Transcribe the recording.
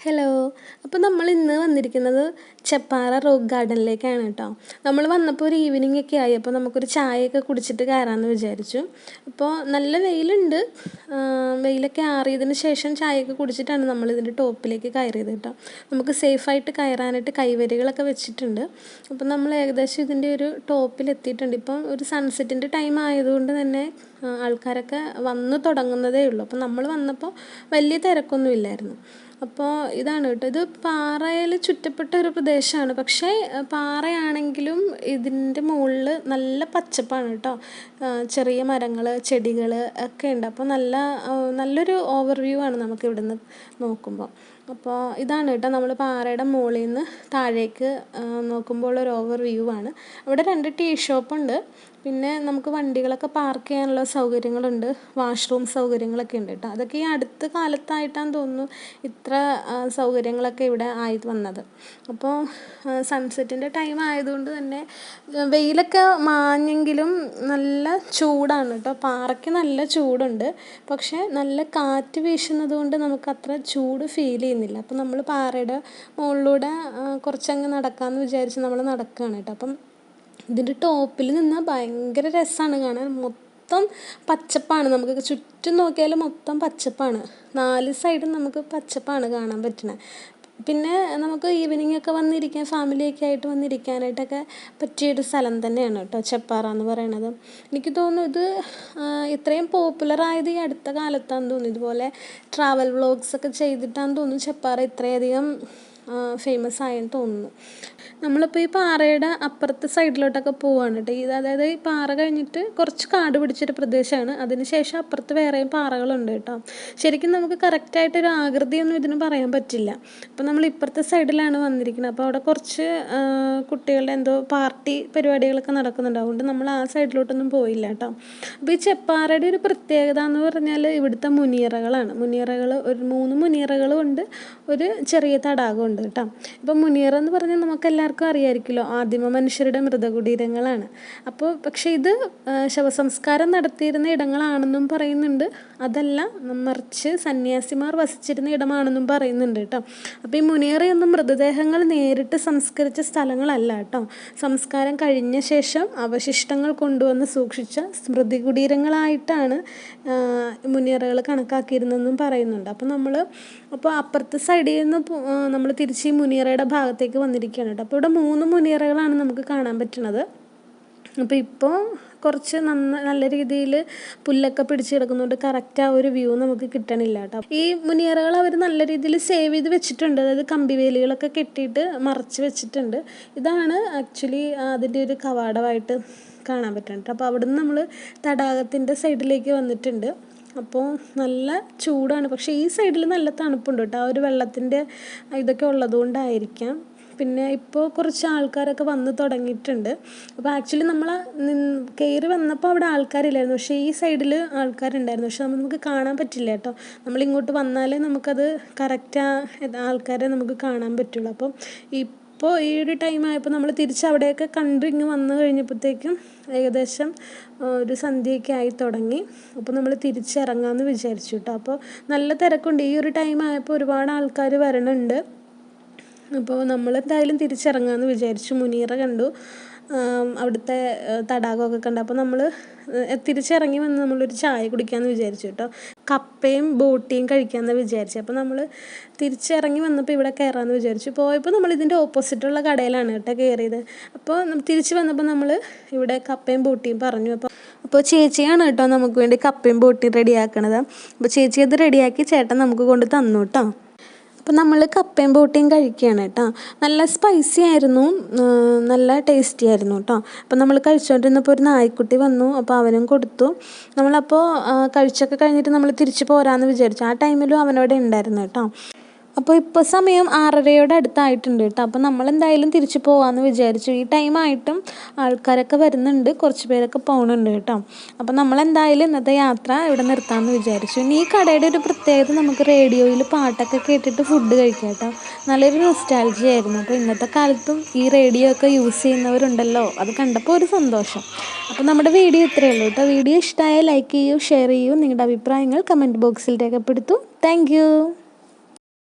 Hello. അപ്പോൾ നമ്മൾ ഇന്ന് വന്നിരിക്കുന്നത് ചെപ്പാറ റോക്ക് ഗാർഡനിലേക്കാണ് കേട്ടോ. നമ്മൾ വന്നപ്പോൾ ഒരു ഈവനിങ് ഒക്കെ ആയി. അപ്പോൾ നമുക്കൊരു ചായയൊക്കെ കുടിച്ചിട്ട് കയറാമെന്ന് വിചാരിച്ചു. അപ്പോൾ നല്ല വെയിലുണ്ട്. വെയിലൊക്കെ ആറിയതിന് ശേഷം ചായയൊക്കെ കുടിച്ചിട്ടാണ് നമ്മൾ ഇതിൻ്റെ ടോപ്പിലേക്ക് കയറിയത് കേട്ടോ. നമുക്ക് സേഫായിട്ട് കയറാനായിട്ട് കൈവരികളൊക്കെ വെച്ചിട്ടുണ്ട്. അപ്പോൾ നമ്മൾ ഏകദേശം ഇതിൻ്റെ ഒരു ടോപ്പിലെത്തിയിട്ടുണ്ട്. ഇപ്പം ഒരു സൺസെറ്റിൻ്റെ ടൈം ആയതുകൊണ്ട് തന്നെ ആൾക്കാരൊക്കെ വന്ന് തുടങ്ങുന്നതേ ഉള്ളൂ. അപ്പോൾ നമ്മൾ വന്നപ്പോൾ വലിയ തിരക്കൊന്നും ഇല്ലായിരുന്നു. അപ്പോൾ ഇതാണ് കേട്ടോ, ഇത് പാറയിൽ ചുറ്റപ്പെട്ട ഒരു പ്രദേശമാണ്. പക്ഷേ പാറയാണെങ്കിലും ഇതിൻ്റെ മുകളിൽ നല്ല പച്ചപ്പാണ് കേട്ടോ. ചെറിയ മരങ്ങൾ, ചെടികൾ ഒക്കെ ഉണ്ട്. അപ്പോൾ നല്ലൊരു ഓവർവ്യൂ ആണ് നമുക്ക് ഇവിടുന്ന് നോക്കുമ്പോൾ. അപ്പോൾ ഇതാണ് കേട്ടോ, നമ്മൾ പാറയുടെ മുകളിൽ നിന്ന് താഴേക്ക് നോക്കുമ്പോൾ ഒരു ഓവർവ്യൂ ആണ്. അവിടെ 2 ടീ ഷോപ്പുണ്ട്. പിന്നെ നമുക്ക് വണ്ടികളൊക്കെ പാർക്ക് ചെയ്യാനുള്ള സൗകര്യങ്ങളുണ്ട്. വാഷ്റൂം സൗകര്യങ്ങളൊക്കെ ഉണ്ട് കേട്ടോ. അതൊക്കെ ഈ അടുത്ത കാലത്തായിട്ടാണെന്ന് തോന്നുന്നു ഇത്ര സൗകര്യങ്ങളൊക്കെ ഇവിടെ ആയി വന്നത്. അപ്പോൾ സൺസെറ്റിൻ്റെ ടൈം ആയതുകൊണ്ട് തന്നെ വെയിലൊക്കെ മാഞ്ഞെങ്കിലും നല്ല ചൂടാണ് കേട്ടോ. പാറയ്ക്ക് നല്ല ചൂടുണ്ട്. പക്ഷേ നല്ല കാറ്റ് വീശുന്നത് കൊണ്ട് നമുക്ക് അത്ര ചൂട് ഫീൽ ചെയ്യുന്നില്ല. അപ്പം നമ്മൾ പാറയുടെ മുകളിലൂടെ കുറച്ചങ്ങ് നടക്കാമെന്ന് വിചാരിച്ച് നമ്മൾ നടക്കുകയാണ് കേട്ടോ. അപ്പം ഇതിൻ്റെ ടോപ്പിൽ നിന്നാൽ ഭയങ്കര രസമാണ് കാണാൻ. മൊത്തം പച്ചപ്പാണ്. നമുക്ക് ചുറ്റും നോക്കിയാൽ മൊത്തം പച്ചപ്പാണ്. 4 സൈഡും നമുക്ക് പച്ചപ്പാണ് കാണാൻ പറ്റുന്നത്. പിന്നെ നമുക്ക് ഈവനിങ് ഒക്കെ വന്നിരിക്കാൻ, ഫാമിലിയൊക്കെ ആയിട്ട് വന്നിരിക്കാനായിട്ടൊക്കെ പറ്റിയൊരു സ്ഥലം തന്നെയാണ് കേട്ടോ ചെപ്പാറ എന്ന് പറയുന്നത്. എനിക്ക് തോന്നുന്നു ഇത് ഇത്രയും പോപ്പുലറായത് ഈ അടുത്ത കാലത്താണെന്ന് തോന്നുന്നു. ഇതുപോലെ ട്രാവൽ വ്ളോഗ്സൊക്കെ ചെയ്തിട്ടാണെന്ന് തോന്നുന്നു ചെപ്പാറ ഇത്രയധികം ഫേമസ് ആയെന്ന് തോന്നുന്നു. നമ്മളിപ്പോൾ ഈ പാറയുടെ അപ്പുറത്തെ സൈഡിലോട്ടൊക്കെ പോവുകയാണ് കേട്ടോ. അതായത് ഈ പാറ കഴിഞ്ഞിട്ട് കുറച്ച് കാട് പിടിച്ചൊരു പ്രദേശമാണ്. അതിനുശേഷം അപ്പുറത്ത് വേറെയും പാറകളുണ്ട് കേട്ടോ. ശരിക്കും നമുക്ക് കറക്റ്റായിട്ടൊരു ആകൃതിയൊന്നും ഇതിന് പറയാൻ പറ്റില്ല. അപ്പോൾ നമ്മൾ ഇപ്പുറത്തെ സൈഡിലാണ് വന്നിരിക്കുന്നത്. അപ്പോൾ അവിടെ കുറച്ച് കുട്ടികളുടെ എന്തോ പാർട്ടി പരിപാടികളൊക്കെ നടക്കുന്നുണ്ട്. അതുകൊണ്ട് നമ്മൾ ആ സൈഡിലോട്ടൊന്നും പോയില്ല കേട്ടോ. അപ്പോൾ ഈ ചെപ്പാറയുടെ ഒരു പ്രത്യേകത എന്ന് പറഞ്ഞാൽ ഇവിടുത്തെ മുനിയറകളാണ്. മുനിയറകൾ ഒരു 3 മുനിയറകളും ഉണ്ട്. ഒരു ചെറിയ തടാകമുണ്ട് കേട്ടോ. ഇപ്പം മുനിയറ എന്ന് പറഞ്ഞാൽ നമുക്ക് എല്ലാവർക്കും അറിയാമായിരിക്കുമല്ലോ, ആദിമ മനുഷ്യരുടെ മൃതകുടീരങ്ങളാണ്. അപ്പോൾ പക്ഷേ ഇത് ശവസംസ്കാരം നടത്തിയിരുന്ന ഇടങ്ങളാണെന്നും പറയുന്നുണ്ട്. അതല്ല, മറിച്ച് സന്യാസിമാർ വസിച്ചിരുന്ന ഇടമാണെന്നും പറയുന്നുണ്ട് കേട്ടോ. അപ്പോൾ ഈ മുനിയറയൊന്നും മൃതദേഹങ്ങൾ നേരിട്ട് സംസ്കരിച്ച സ്ഥലങ്ങളല്ല കേട്ടോ. സംസ്കാരം കഴിഞ്ഞ ശേഷം അവശിഷ്ടങ്ങൾ കൊണ്ടുവന്ന് സൂക്ഷിച്ച സ്മൃതി കുടീരങ്ങളായിട്ടാണ് മുനിയറകൾ കണക്കാക്കിയിരുന്നെന്നും പറയുന്നുണ്ട്. അപ്പോൾ അപ്പുറത്തെ സൈഡിൽ നിന്ന് നമ്മൾ തിരിച്ച് ഈ മുനിയറയുടെ ഭാഗത്തേക്ക് വന്നിരിക്കുകയാണ് കേട്ടോ. അപ്പോൾ ഇവിടെ 3 മുനിയറകളാണ് നമുക്ക് കാണാൻ പറ്റുന്നത്. അപ്പോൾ ഇപ്പോൾ കുറച്ച് നല്ല രീതിയിൽ പുല്ലൊക്കെ പിടിച്ച് കിടക്കുന്നതുകൊണ്ട് കറക്റ്റ് ആ ഒരു വ്യൂ നമുക്ക് കിട്ടണില്ല കേട്ടോ. ഈ മുനിയറകൾ അവർ നല്ല രീതിയിൽ സേവ് ചെയ്ത് വെച്ചിട്ടുണ്ട്. അതായത് കമ്പിവേലികളൊക്കെ കെട്ടിയിട്ട് മറച്ച് വെച്ചിട്ടുണ്ട്. ഇതാണ് ആക്ച്വലി അതിൻ്റെ ഒരു കവാടമായിട്ട് കാണാൻ പറ്റുന്നുണ്ട്. അപ്പോൾ അവിടുന്ന് നമ്മൾ തടാകത്തിൻ്റെ സൈഡിലേക്ക് വന്നിട്ടുണ്ട്. അപ്പോൾ നല്ല ചൂടാണ്. പക്ഷേ ഈ സൈഡിൽ നല്ല തണുപ്പുണ്ട് കേട്ടോ. ആ ഒരു വെള്ളത്തിൻ്റെ ഇതൊക്കെ ഉള്ളതുകൊണ്ടായിരിക്കാം. പിന്നെ ഇപ്പോൾ കുറച്ച് ആൾക്കാരൊക്കെ വന്ന് തുടങ്ങിയിട്ടുണ്ട്. അപ്പോൾ ആക്ച്വലി നമ്മൾ കയറി വന്നപ്പോൾ അവിടെ ആൾക്കാരില്ലായിരുന്നു. പക്ഷേ ഈ സൈഡിൽ ആൾക്കാരുണ്ടായിരുന്നു. പക്ഷെ നമുക്ക് കാണാൻ പറ്റില്ല കേട്ടോ. നമ്മളിങ്ങോട്ട് വന്നാലേ നമുക്കത് കറക്റ്റ് ആൾക്കാരെ നമുക്ക് കാണാൻ പറ്റുള്ളൂ. അപ്പം ഇപ്പോൾ ഈ ഒരു ടൈം ആയപ്പോൾ നമ്മൾ തിരിച്ച് അവിടെയൊക്കെ കണ്ട് ഇങ്ങ് വന്നു കഴിഞ്ഞപ്പോഴത്തേക്കും ഏകദേശം ഒരു സന്ധ്യയൊക്കെ ആയി തുടങ്ങി. അപ്പോൾ നമ്മൾ തിരിച്ചിറങ്ങാമെന്ന് വിചാരിച്ചു കേട്ടോ. അപ്പോൾ നല്ല തിരക്കുണ്ട്. ഈ ഒരു ടൈം ആയപ്പോൾ ഒരുപാട് ആൾക്കാർ വരണുണ്ട്. അപ്പോൾ നമ്മളെന്തായാലും തിരിച്ചിറങ്ങാമെന്ന് വിചാരിച്ചു. മുനിയറ കണ്ടു, അവിടുത്തെ തടാകമൊക്കെ കണ്ടു. അപ്പോൾ നമ്മൾ തിരിച്ചിറങ്ങി വന്ന് നമ്മളൊരു ചായ കുടിക്കാമെന്ന് വിചാരിച്ചു കേട്ടോ. കപ്പയും ബോട്ടിയും കഴിക്കാമെന്ന് വിചാരിച്ചു. അപ്പോൾ നമ്മൾ തിരിച്ചിറങ്ങി വന്നപ്പോൾ ഇവിടെ കയറാമെന്ന് വിചാരിച്ചു. പോയപ്പോൾ നമ്മൾ ഇതിൻ്റെ ഓപ്പോസിറ്റുള്ള കടയിലാണ് കേട്ടോ കയറിയത്. അപ്പോൾ തിരിച്ച് വന്നപ്പോൾ നമ്മൾ ഇവിടെ കപ്പയും ബോട്ടിയും പറഞ്ഞു. അപ്പോൾ ചേച്ചിയാണ് കേട്ടോ നമുക്ക് വേണ്ടി കപ്പയും ബോട്ടിയും റെഡിയാക്കണത്. അപ്പോൾ ചേച്ചി അത് റെഡിയാക്കി ചേട്ടൻ നമുക്ക് കൊണ്ട് തന്നു കേട്ടോ. അപ്പോൾ നമ്മൾ കപ്പയും ബോട്ടിയും കഴിക്കുകയാണ് കേട്ടോ. നല്ല സ്പൈസി ആയിരുന്നു, നല്ല ടേസ്റ്റി ആയിരുന്നു കേട്ടോ. അപ്പോൾ നമ്മൾ കഴിച്ചുകൊണ്ടിരുന്നപ്പോൾ ഒരു നായ്ക്കുട്ടി വന്നു. അപ്പോൾ അവനും കൊടുത്തു. നമ്മളപ്പോൾ കഴിച്ചൊക്കെ കഴിഞ്ഞിട്ട് നമ്മൾ തിരിച്ച് പോരാമെന്ന് വിചാരിച്ചു. ആ ടൈമിലും അവനോടെ ഉണ്ടായിരുന്നു കേട്ടോ. അപ്പോൾ ഇപ്പോൾ സമയം 6:30 അടുത്തായിട്ടുണ്ട് കേട്ടോ. അപ്പോൾ നമ്മളെന്തായാലും തിരിച്ച് പോകാമെന്ന് വിചാരിച്ചു. ഈ ടൈമായിട്ടും ആൾക്കാരൊക്കെ വരുന്നുണ്ട്, കുറച്ച് പേരൊക്കെ പോകുന്നുണ്ട് കേട്ടോ. അപ്പോൾ നമ്മളെന്തായാലും ഇന്നത്തെ യാത്ര ഇവിടെ നിർത്താമെന്ന് വിചാരിച്ചു. ഇനി ഈ കടയുടെ ഒരു പ്രത്യേകത, നമുക്ക് റേഡിയോയിൽ പാട്ടൊക്കെ കേട്ടിട്ട് ഫുഡ് കഴിക്കാം കേട്ടോ. നല്ലൊരു നൊസ്റ്റാൾജി ആയിരുന്നു. അപ്പോൾ ഇന്നത്തെ കാലത്തും ഈ റേഡിയോ ഒക്കെ യൂസ് ചെയ്യുന്നവരുണ്ടല്ലോ, അത് കണ്ടപ്പോൾ ഒരു സന്തോഷം. അപ്പോൾ നമ്മുടെ വീഡിയോ ഇത്രയേ ഉള്ളൂ കേട്ടോ. വീഡിയോ ഇഷ്ടമായ ലൈക്ക് ചെയ്യൂ, ഷെയർ ചെയ്യൂ. നിങ്ങളുടെ അഭിപ്രായങ്ങൾ കമൻറ്റ് ബോക്സിൽ രേഖപ്പെടുത്തൂ. Thank you.